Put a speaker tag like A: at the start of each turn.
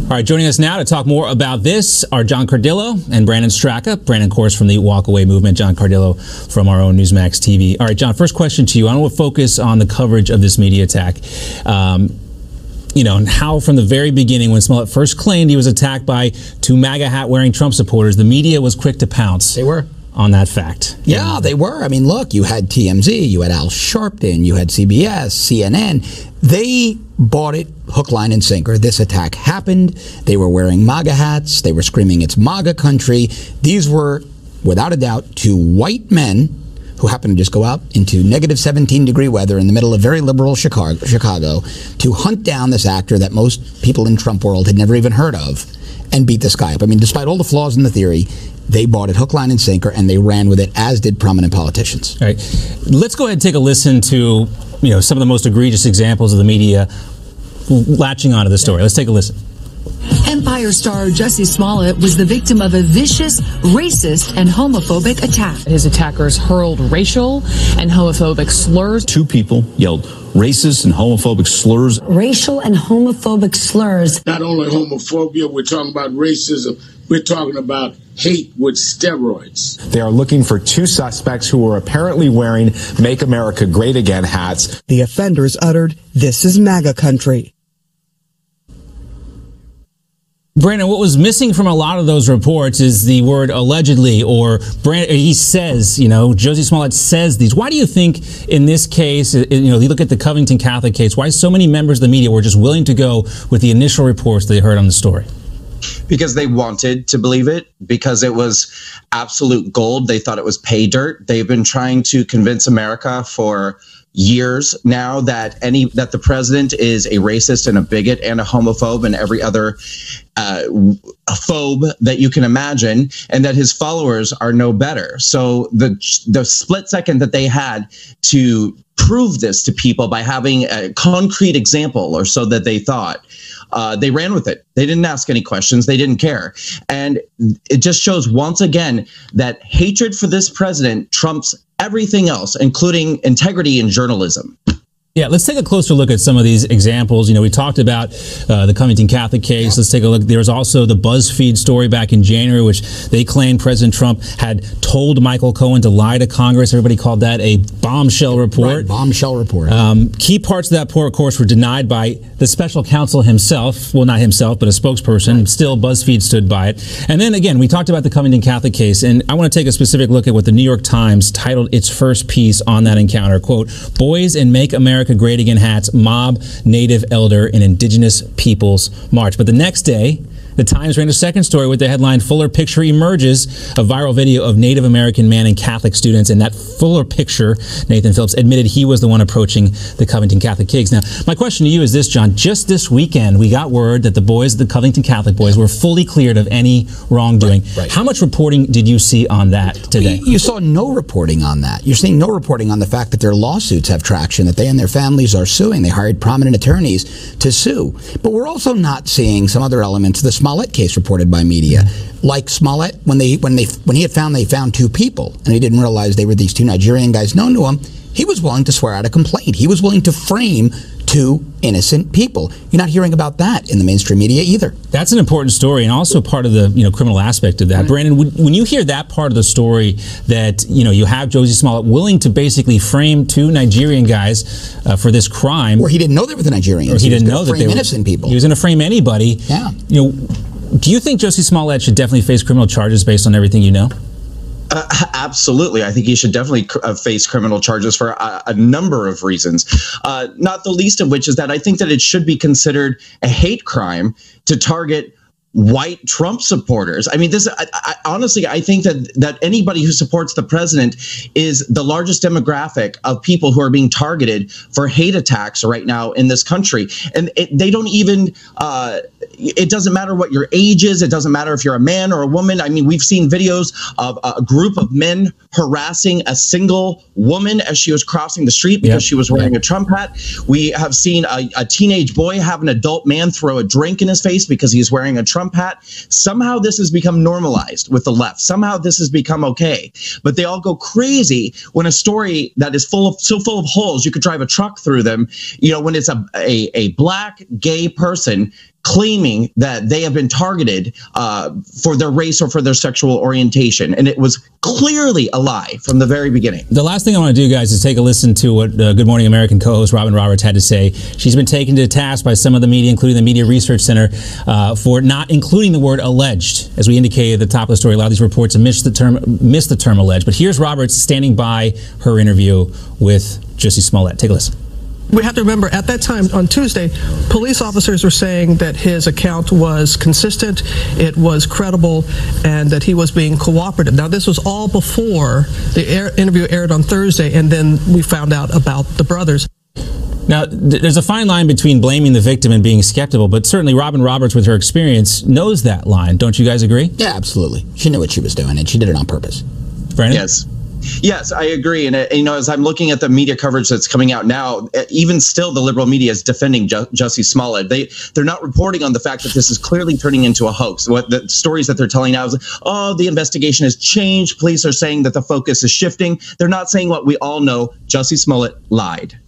A: All right, joining us now to talk more about this are John Cardillo and Brandon Straka. Brandon, of course, from the Walkaway Movement. John Cardillo from our own NewsMax TV. All right, John, first question to you. I want to focus on the coverage of this media attack. And how from the very beginning, when Smollett first claimed he was attacked by two MAGA hat-wearing Trump supporters, the media was quick to pounce.
B: They were.
A: On that fact.
B: Yeah, they were. I mean, look, you had TMZ, you had Al Sharpton, you had CBS, CNN. They bought it hook, line, and sinker. This attack happened. They were wearing MAGA hats. They were screaming, "It's MAGA country." These were, without a doubt, two white men who happened to just go out into negative 17-degree weather in the middle of very liberal Chicago to hunt down this actor that most people in Trump world had never even heard of and beat this guy up. I mean, despite all the flaws in the theory, they bought it hook, line, and sinker, and they ran with it, as did prominent politicians.
A: All right. Let's go ahead and take a listen to some of the most egregious examples of the media latching onto the story. Let's take a listen.
C: Empire star Jussie Smollett was the victim of a vicious, racist, and homophobic attack.
D: His attackers hurled racial and homophobic slurs.
E: Two people yelled racist and homophobic slurs.
F: Racial and homophobic slurs.
G: Not only homophobia, we're talking about racism. We're talking about hate with steroids.
H: They are looking for two suspects who were apparently wearing Make America Great Again hats.
I: The offenders uttered, "This is MAGA country."
A: Brandon, what was missing from a lot of those reports is the word allegedly, or he says, Jussie Smollett says these. Why do you think in this case, you look at the Covington Catholic case, why so many members of the media were just willing to go with the initial reports they heard on the story?
J: Because they wanted to believe it, because it was absolute gold. They thought it was pay dirt. They've been trying to convince America for years now that the president is a racist and a bigot and a homophobe and every other phobe that you can imagine, and that his followers are no better. So the split second that they had to prove this to people by having a concrete example, or so that they thought, they ran with it. They didn't ask any questions. They didn't care. And it just shows once again that hatred for this president trumps everything else, including integrity in journalism.
A: Yeah, let's take a closer look at some of these examples. We talked about the Covington Catholic case. Let's take a look. There's also the BuzzFeed story back in January, which they claimed President Trump had told Michael Cohen to lie to Congress. Everybody called that a bombshell report.
B: Right, bombshell report.
A: Key parts of that report, of course, were denied by the special counsel himself. Well, not himself, but a spokesperson. Right. Still, BuzzFeed stood by it. And then again, we talked about the Covington Catholic case, and I want to take a specific look at what the New York Times titled its first piece on that encounter. Quote, "Boys in Make America Great Again hats mob Native elder and Indigenous Peoples March." But the next day, the Times ran a second story with the headline, "Fuller Picture Emerges," a viral video of Native American man and Catholic students. And that fuller picture, Nathan Phillips admitted he was the one approaching the Covington Catholic kids. Now, my question to you is this, John. Just this weekend, we got word that the boys, the Covington Catholic boys, were fully cleared of any wrongdoing. Right. How much reporting did you see on that today?
B: You saw no reporting on that. You're seeing no reporting on the fact that their lawsuits have traction, that they and their families are suing. They hired prominent attorneys to sue. But we're also not seeing some other elements of the Smollett case reported by media, like Smollett when he had found two people and he didn't realize they were these two Nigerian guys known to him. He was willing to swear out a complaint. He was willing to frame two innocent people. You're not hearing about that in the mainstream media either.
A: That's an important story, and also part of the criminal aspect of that. Right. Brandon, when you hear that part of the story, that you have Jussie Smollett willing to basically frame two Nigerian guys for this crime,
B: or he didn't know they were the Nigerians.
A: Or he didn't know that they were
B: innocent people.
A: He was going to frame anybody.
B: Yeah.
A: Do you think Jussie Smollett should definitely face criminal charges based on everything you know?
J: Absolutely. I think he should definitely face criminal charges for a number of reasons, not the least of which is that I think that it should be considered a hate crime to target white Trump supporters. I mean, honestly, I think that anybody who supports the president is the largest demographic of people who are being targeted for hate attacks right now in this country. And they don't even, it doesn't matter what your age is. It doesn't matter if you're a man or a woman. I mean, we've seen videos of a group of men harassing a single woman as she was crossing the street because she was wearing a Trump hat. We have seen a teenage boy have an adult man throw a drink in his face because he's wearing a Trump hat. Somehow this has become normalized with the left. Somehow this has become okay. But they all go crazy when a story that is so full of holes you could drive a truck through them, when it's a black gay person claiming that they have been targeted for their race or for their sexual orientation. And it was clearly a lie from the very beginning.
A: The last thing I want to do, guys, is take a listen to what Good Morning American co-host Robin Roberts had to say. She's been taken to task by some of the media, including the Media Research Center, for not including the word alleged. As we indicated at the top of the story, a lot of these reports have missed the term alleged. But here's Roberts standing by her interview with Jussie Smollett. Take a listen.
K: We have to remember, at that time on Tuesday, police officers were saying that his account was consistent, it was credible, and that he was being cooperative. Now, this was all before the interview aired on Thursday, and then we found out about the brothers.
A: Now, there's a fine line between blaming the victim and being skeptical, but certainly Robin Roberts, with her experience, knows that line. Don't you guys agree?
B: Yeah, absolutely. She knew what she was doing, and she did it on purpose.
A: Brandon?
J: Yes, I agree. And, as I'm looking at the media coverage that's coming out now, even still the liberal media is defending Jussie Smollett. They're not reporting on the fact that this is clearly turning into a hoax. What the stories that they're telling now is, oh, the investigation has changed. Police are saying that the focus is shifting. They're not saying what we all know. Jussie Smollett lied.